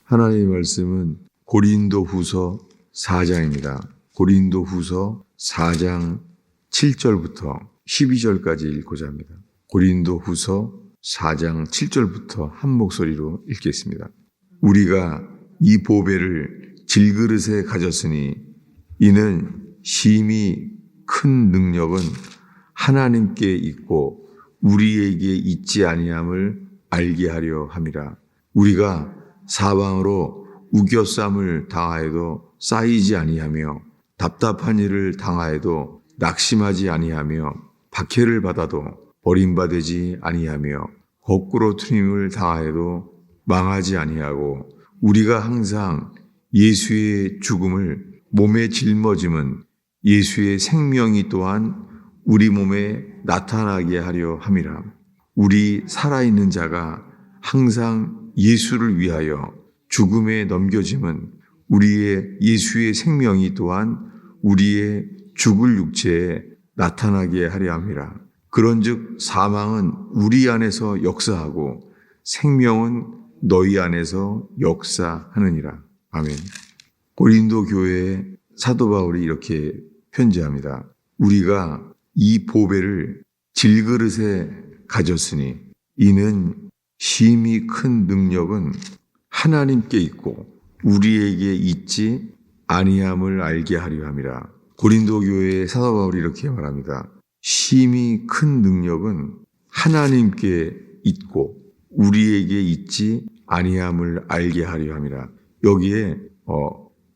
하나님의 말씀은 고린도후서 4장입니다. 고린도후서 4장 7절부터 12절까지 읽고자 합니다. 고린도후서 4장 7절부터 한 목소리로 읽겠습니다. 우리가 이 보배를 질그릇에 가졌으니 이는 심히 큰 능력은 하나님께 있고 우리에게 있지 아니함을 알게 하려 함이라. 우리가 사방으로 우겨쌈을 당하여도 쌓이지 아니하며 답답한 일을 당하여도 낙심하지 아니하며 박해를 받아도 버림받지 아니하며 거꾸로 트림을 당하여도 망하지 아니하고 우리가 항상 예수의 죽음을 몸에 짊어짐은 예수의 생명이 또한 우리 몸에 나타나게 하려 함이라. 우리 살아있는 자가 항상 예수를 위하여 죽음에 넘겨짐은 우리의 예수의 생명이 또한 우리의 죽을 육체에 나타나게 하려 함이라. 그런즉 사망은 우리 안에서 역사하고 생명은 너희 안에서 역사하느니라. 아멘. 고린도 교회에 사도 바울이 이렇게 편지합니다. 우리가 이 보배를 질그릇에 가졌으니 이는 심히 큰 능력은 하나님께 있고 우리에게 있지 아니함을 알게 하려 함이라. 고린도 교회의 사도 바울이 이렇게 말합니다. 심히 큰 능력은 하나님께 있고 우리에게 있지 아니함을 알게 하려 함이라. 여기에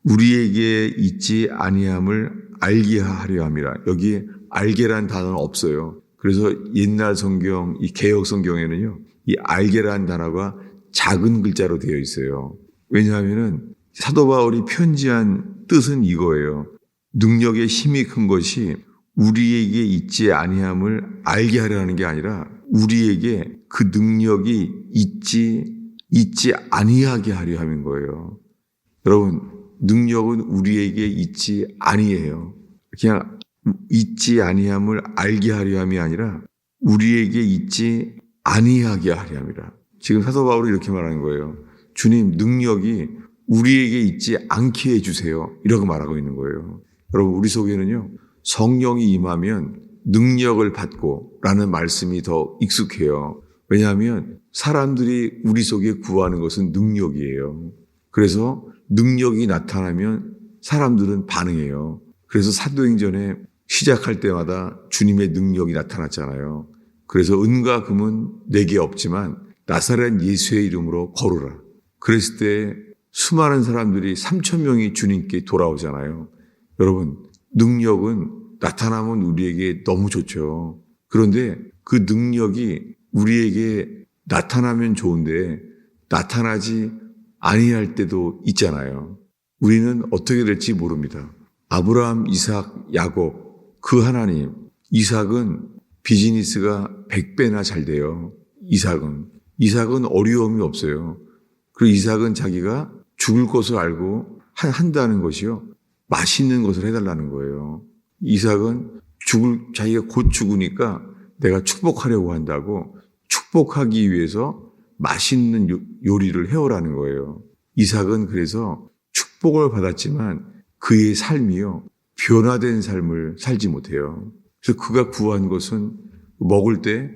우리에게 있지 아니함을 알게 하려 함이라. 여기에 알게란 단어는 없어요. 그래서 옛날 성경, 이 개역 성경에는요, 이 알게란 단어가 작은 글자로 되어 있어요. 왜냐하면은 사도 바울이 편지한 뜻은 이거예요. 능력의 힘이 큰 것이 우리에게 있지 아니함을 알게 하려는 게 아니라 우리에게 그 능력이 있지 아니하게 하려 함인 거예요. 여러분, 능력은 우리에게 있지 아니해요. 그냥 있지 아니함을 알게 하려 함이 아니라 우리에게 있지 아니하게 하려 함이라. 지금 사도 바울이 이렇게 말하는 거예요. 주님, 능력이 우리에게 있지 않게 해주세요. 이렇게 말하고 있는 거예요. 여러분, 우리 속에는요, 성령이 임하면 능력을 받고 라는 말씀이 더 익숙해요. 왜냐하면 사람들이 우리 속에 구하는 것은 능력이에요. 그래서 능력이 나타나면 사람들은 반응해요. 그래서 사도행전에 시작할 때마다 주님의 능력이 나타났잖아요. 그래서 은과 금은 내게 없지만 나사렛 예수의 이름으로 걸으라. 그랬을 때 수많은 사람들이 3,000명이 주님께 돌아오잖아요. 여러분, 능력은 나타나면 우리에게 너무 좋죠. 그런데 그 능력이 우리에게 나타나면 좋은데 나타나지 아니할 때도 있잖아요. 우리는 어떻게 될지 모릅니다. 아브라함, 이삭, 야곱, 그 하나님, 이삭은 비즈니스가 100배나 잘 돼요. 이삭은 어려움이 없어요. 그리고 이삭은 자기가 죽을 것을 알고 한다는 것이요, 맛있는 것을 해달라는 거예요. 이삭은 자기가 곧 죽으니까 내가 축복하려고 한다고 축복하기 위해서 맛있는 요리를 해오라는 거예요. 이삭은 그래서 축복을 받았지만 그의 삶이요, 변화된 삶을 살지 못해요. 그래서 그가 구한 것은 먹을 때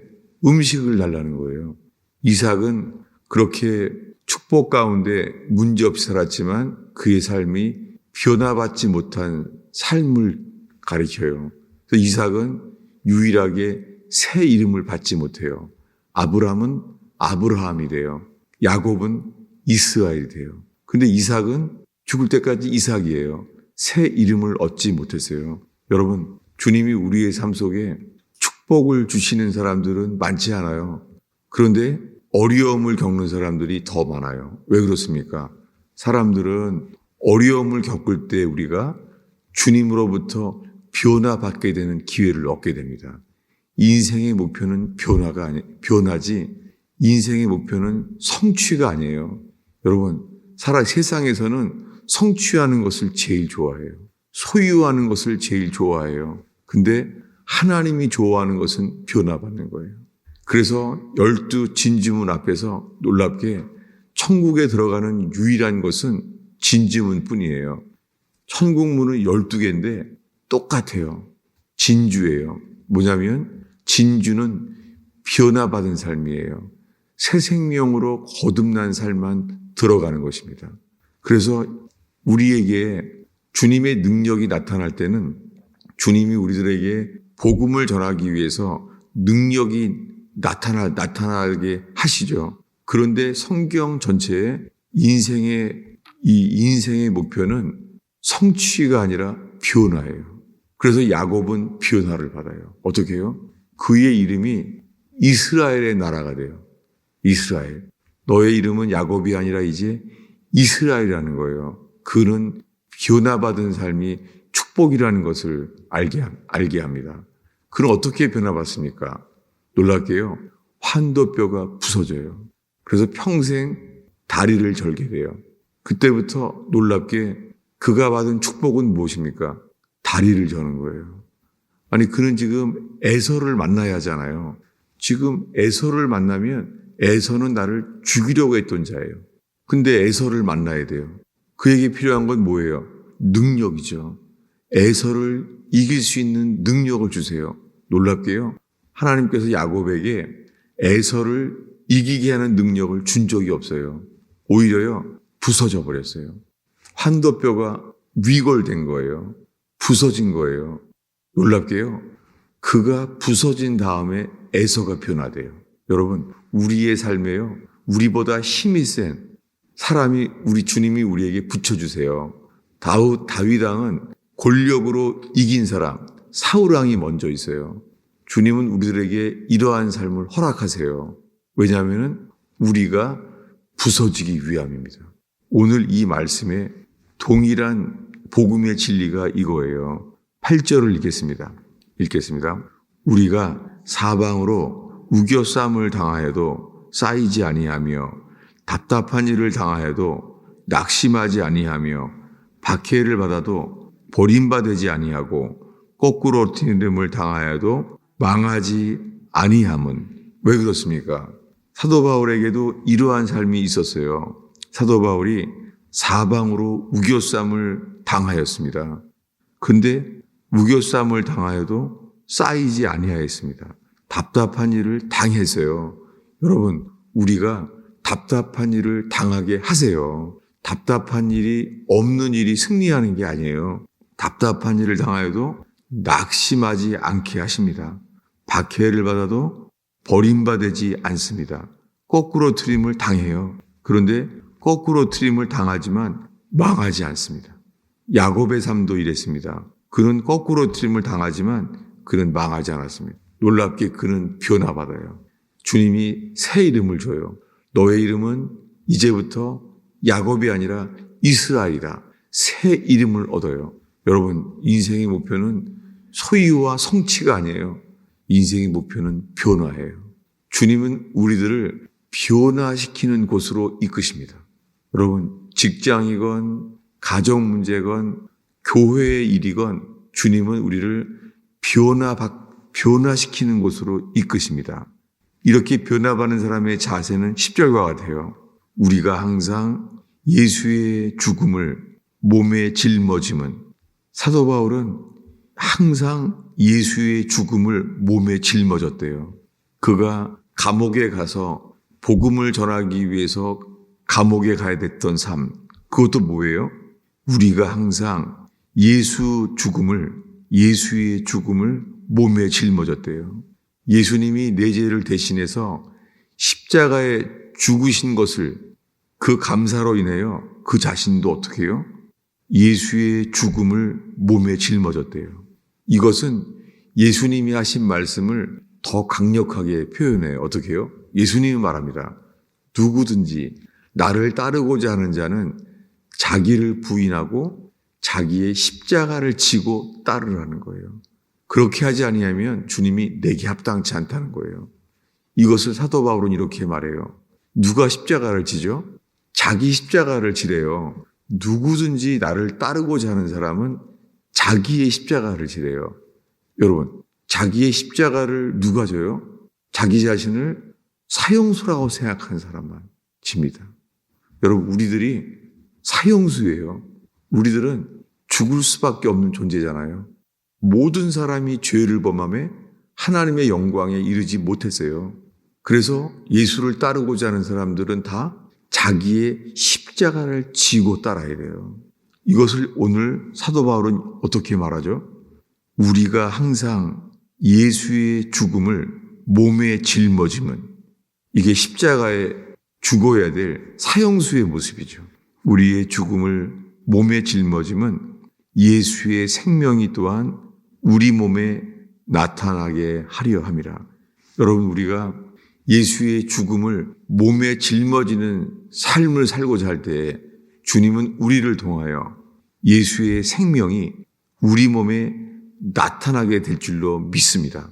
음식을 달라는 거예요. 이삭은 그렇게 축복 가운데 문제없이 살았지만 그의 삶이 변화받지 못한 삶을 가리켜요. 그래서 이삭은 유일하게 새 이름을 받지 못해요. 아브람은 아브라함이 돼요. 야곱은 이스라엘이 돼요. 근데 이삭은 죽을 때까지 이삭이에요. 새 이름을 얻지 못했어요. 여러분, 주님이 우리의 삶 속에 축복을 주시는 사람들은 많지 않아요. 그런데 어려움을 겪는 사람들이 더 많아요. 왜 그렇습니까? 사람들은 어려움을 겪을 때 우리가 주님으로부터 변화받게 되는 기회를 얻게 됩니다. 인생의 목표는 변화지 인생의 목표는 성취가 아니에요. 여러분, 세상에서는 성취하는 것을 제일 좋아해요. 소유하는 것을 제일 좋아해요. 근데 하나님이 좋아하는 것은 변화받는 거예요. 그래서 12 진주문 앞에서 놀랍게 천국에 들어가는 유일한 것은 진주문 뿐이에요. 천국문은 12개인데 똑같아요. 진주예요. 뭐냐면 진주는 변화받은 삶이에요. 새 생명으로 거듭난 삶만 들어가는 것입니다. 그래서 우리에게 주님의 능력이 나타날 때는 주님이 우리들에게 복음을 전하기 위해서 능력이 나타나게 하시죠. 그런데 성경 전체에 인생의 목표는 성취가 아니라 변화예요. 그래서 야곱은 변화를 받아요. 어떻게 해요? 그의 이름이 이스라엘의 나라가 돼요. 이스라엘. 너의 이름은 야곱이 아니라 이제 이스라엘이라는 거예요. 그는 변화받은 삶이 축복이라는 것을 알게 합니다. 그는 어떻게 변화받습니까? 놀랍게요. 환도뼈가 부서져요. 그래서 평생 다리를 절게 돼요. 그때부터 놀랍게 그가 받은 축복은 무엇입니까? 다리를 저는 거예요. 아니, 그는 지금 에서를 만나야 하잖아요. 지금 에서를 만나면 에서는 나를 죽이려고 했던 자예요. 근데 에서를 만나야 돼요. 그에게 필요한 건 뭐예요? 능력이죠. 에서를 이길 수 있는 능력을 주세요. 놀랍게요. 하나님께서 야곱에게 에서를 이기게 하는 능력을 준 적이 없어요. 오히려요, 부서져 버렸어요. 환도뼈가 위골된 거예요. 부서진 거예요. 놀랍게요. 그가 부서진 다음에 에서가 변화돼요. 여러분, 우리의 삶에요, 우리보다 힘이 센 사람이 주님이 우리에게 붙여주세요. 다윗 왕은 권력으로 이긴 사람, 사울 왕이 먼저 있어요. 주님은 우리들에게 이러한 삶을 허락하세요. 왜냐하면 우리가 부서지기 위함입니다. 오늘 이 말씀에 동일한 복음의 진리가 이거예요. 8절을 읽겠습니다. 우리가 사방으로 우겨쌈을 당하여도 쌓이지 아니하며 답답한 일을 당하여도 낙심하지 아니하며 박해를 받아도 버림받지 아니하고 거꾸로 튀김을 당하여도 망하지 아니함은 왜 그렇습니까? 사도 바울에게도 이러한 삶이 있었어요. 사도 바울이 사방으로 우겨쌈을 당하였습니다. 근데 우겨쌈을 당하여도 쌓이지 아니하였습니다. 답답한 일을 당했어요. 여러분, 우리가 답답한 일을 당하게 하세요. 답답한 일이 없는 일이 승리하는 게 아니에요. 답답한 일을 당하여도 낙심하지 않게 하십니다. 박해를 받아도 버림받지 않습니다. 거꾸로 트림을 당해요. 그런데 거꾸로 트림을 당하지만 망하지 않습니다. 야곱의 삶도 이랬습니다. 그는 거꾸로 트림을 당하지만 그는 망하지 않았습니다. 놀랍게 그는 변화받아요. 주님이 새 이름을 줘요. 너의 이름은 이제부터 야곱이 아니라 이스라엘이다. 새 이름을 얻어요. 여러분, 인생의 목표는 소유와 성취가 아니에요. 인생의 목표는 변화예요. 주님은 우리들을 변화시키는 곳으로 이끄십니다. 여러분, 직장이건 가정 문제건 교회의 일이건 주님은 우리를 변화시키는 곳으로 이끄십니다. 이렇게 변화받는 사람의 자세는 10절과 같아요. 우리가 항상 예수의 죽음을 몸에 짊어짐은, 사도 바울은 항상 예수의 죽음을 몸에 짊어졌대요. 그가 감옥에 가서 복음을 전하기 위해서 감옥에 가야 됐던 삶, 그것도 뭐예요? 우리가 항상 예수의 죽음을 몸에 짊어졌대요. 예수님이 내 죄를 대신해서 십자가에 죽으신 것을, 그 감사로 인하여 그 자신도 어떻게 해요? 예수의 죽음을 몸에 짊어졌대요. 이것은 예수님이 하신 말씀을 더 강력하게 표현해요. 어떻게 해요? 예수님이 말합니다. 누구든지 나를 따르고자 하는 자는 자기를 부인하고 자기의 십자가를 지고 따르라는 거예요. 그렇게 하지 아니하면 주님이 내게 합당치 않다는 거예요. 이것을 사도 바울은 이렇게 말해요. 누가 십자가를 지죠? 자기 십자가를 지래요. 누구든지 나를 따르고자 하는 사람은 자기의 십자가를 지래요. 여러분, 자기의 십자가를 누가 져요? 자기 자신을 사형수라고 생각하는 사람만 집니다. 여러분, 우리들이 사형수예요. 우리들은 죽을 수밖에 없는 존재잖아요. 모든 사람이 죄를 범함에 하나님의 영광에 이르지 못했어요. 그래서 예수를 따르고자 하는 사람들은 다 자기의 십자가를 지고 따라야 돼요. 이것을 오늘 사도 바울은 어떻게 말하죠? 우리가 항상 예수의 죽음을 몸에 짊어짐은 이게 십자가에 죽어야 될 사형수의 모습이죠. 우리의 죽음을 몸에 짊어짐은 예수의 생명이 또한 우리 몸에 나타나게 하려 함이라. 여러분, 우리가 예수의 죽음을 몸에 짊어지는 삶을 살고자 할 때 주님은 우리를 통하여 예수의 생명이 우리 몸에 나타나게 될 줄로 믿습니다.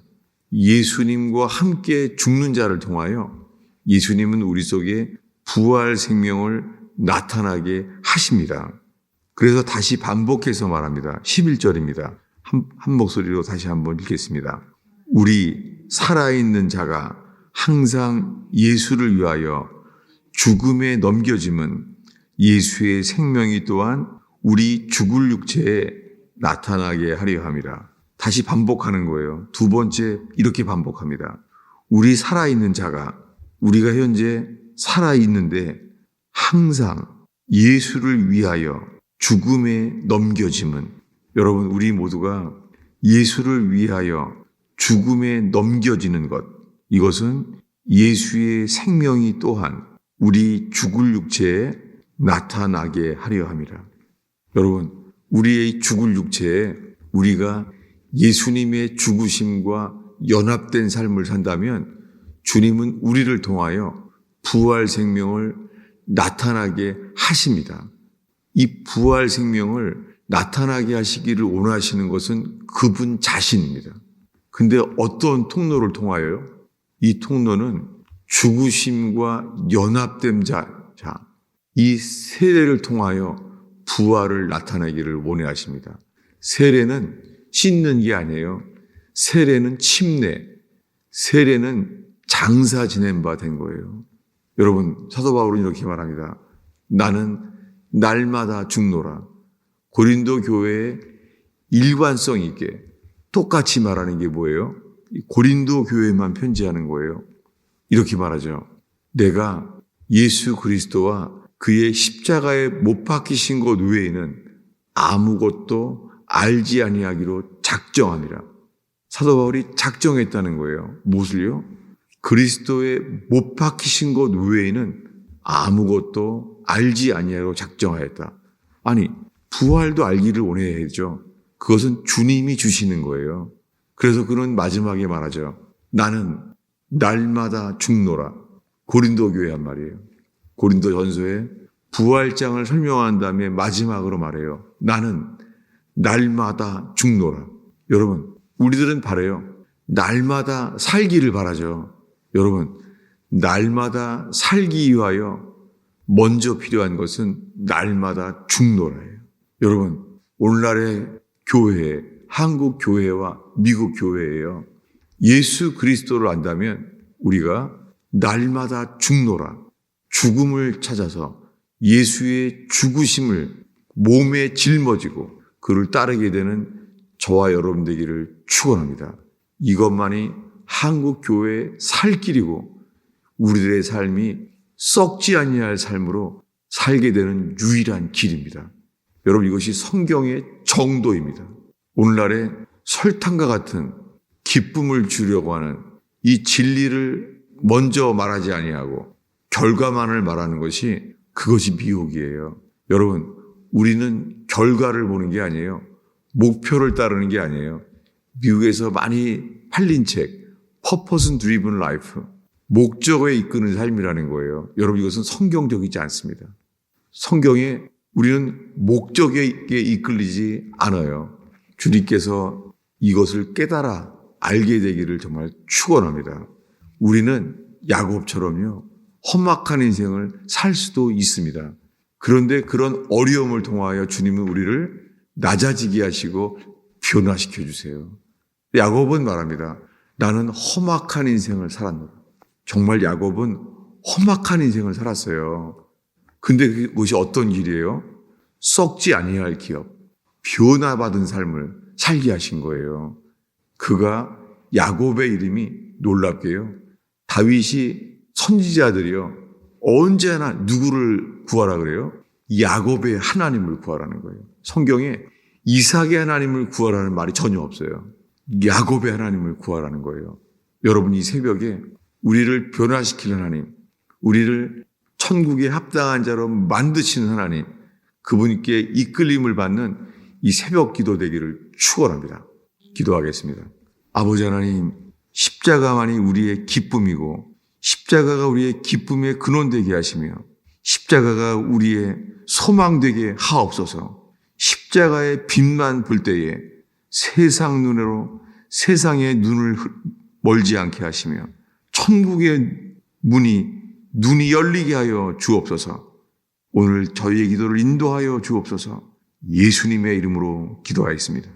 예수님과 함께 죽는 자를 통하여 예수님은 우리 속에 부활 생명을 나타나게 하십니다. 그래서 다시 반복해서 말합니다. 11절입니다. 한 목소리로 다시 한번 읽겠습니다. 우리 살아있는 자가 항상 예수를 위하여 죽음에 넘겨짐은 예수의 생명이 또한 우리 죽을 육체에 나타나게 하려 함이라. 다시 반복하는 거예요. 두 번째 이렇게 반복합니다. 우리 살아있는 자가, 우리가 현재 살아있는데 항상 예수를 위하여 죽음에 넘겨짐은, 여러분, 우리 모두가 예수를 위하여 죽음에 넘겨지는 것, 이것은 예수의 생명이 또한 우리 죽을 육체에 나타나게 하려 함이라. 여러분, 우리의 죽을 육체에 우리가 예수님의 죽으심과 연합된 삶을 산다면 주님은 우리를 통하여 부활 생명을 나타나게 하십니다. 이 부활 생명을 나타나게 하시기를 원하시는 것은 그분 자신입니다. 근데 어떤 통로를 통하여요? 이 통로는 죽으심과 연합된 자, 이 세례를 통하여 부활을 나타내기를 원하십니다. 세례는 씻는 게 아니에요. 세례는 침례, 세례는 장사 지낸 바 된 거예요. 여러분, 사도 바울은 이렇게 말합니다. 나는 날마다 죽노라. 고린도 교회의 일관성 있게 똑같이 말하는 게 뭐예요? 고린도 교회만 편지하는 거예요. 이렇게 말하죠. 내가 예수 그리스도와 그의 십자가에 못 박히신 것 외에는 아무것도 알지 아니하기로 작정함이라. 사도 바울이 작정했다는 거예요. 무엇을요? 그리스도에 못 박히신 것 외에는 아무것도 알지 아니하기로 작정하였다. 아니, 부활도 알기를 원해야죠. 그것은 주님이 주시는 거예요. 그래서 그는 마지막에 말하죠. 나는 날마다 죽노라. 고린도 교회 한 말이에요. 고린도 전서에 부활장을 설명한 다음에 마지막으로 말해요. 나는 날마다 죽노라. 여러분, 우리들은 바라요. 날마다 살기를 바라죠. 여러분, 날마다 살기 위하여 먼저 필요한 것은 날마다 죽노라예요. 여러분, 오늘날의 교회, 한국 교회와 미국 교회예요. 예수 그리스도를 안다면 우리가 날마다 죽노라. 죽음을 찾아서 예수의 죽으심을 몸에 짊어지고 그를 따르게 되는 저와 여러분 되기를 축원합니다. 이것만이 한국 교회의 살 길이고 우리들의 삶이 썩지 아니할 삶으로 살게 되는 유일한 길입니다. 여러분, 이것이 성경의 정도입니다. 오늘날의 설탕과 같은 기쁨을 주려고 하는 이 진리를 먼저 말하지 아니하고 결과만을 말하는 것이 그것이 미혹이에요. 여러분, 우리는 결과를 보는 게 아니에요. 목표를 따르는 게 아니에요. 미국에서 많이 팔린 책 Purpose Driven Life, 목적에 이끄는 삶이라는 거예요. 여러분, 이것은 성경적이지 않습니다. 성경에 우리는 목적에 이끌리지 않아요. 주님께서 이것을 깨달아 알게 되기를 정말 축원합니다. 우리는 야곱처럼요, 험악한 인생을 살 수도 있습니다. 그런데 그런 어려움을 통하여 주님은 우리를 낮아지게 하시고 변화시켜 주세요. 야곱은 말합니다. 나는 험악한 인생을 살았노라. 정말 야곱은 험악한 인생을 살았어요. 근데 그것이 어떤 길이에요? 썩지 아니할 기업, 변화받은 삶을 살게 하신 거예요. 그가 야곱의 이름이 놀랍게요. 다윗이 선지자들이요. 언제나 누구를 구하라 그래요? 야곱의 하나님을 구하라는 거예요. 성경에 이삭의 하나님을 구하라는 말이 전혀 없어요. 야곱의 하나님을 구하라는 거예요. 여러분, 이 새벽에 우리를 변화시키는 하나님, 우리를 천국에 합당한 자로 만드시는 하나님, 그분께 이끌림을 받는 이 새벽 기도 되기를 축원합니다. 기도하겠습니다. 아버지 하나님, 십자가만이 우리의 기쁨이고 십자가가 우리의 기쁨의 근원 되게 하시며 십자가가 우리의 소망 되게 하옵소서. 십자가의 빛만 볼 때에 세상 눈으로 세상의 눈을 멀지 않게 하시며 천국의 눈이 열리게 하여 주옵소서. 오늘 저희의 기도를 인도하여 주옵소서. 예수님의 이름으로 기도하였습니다.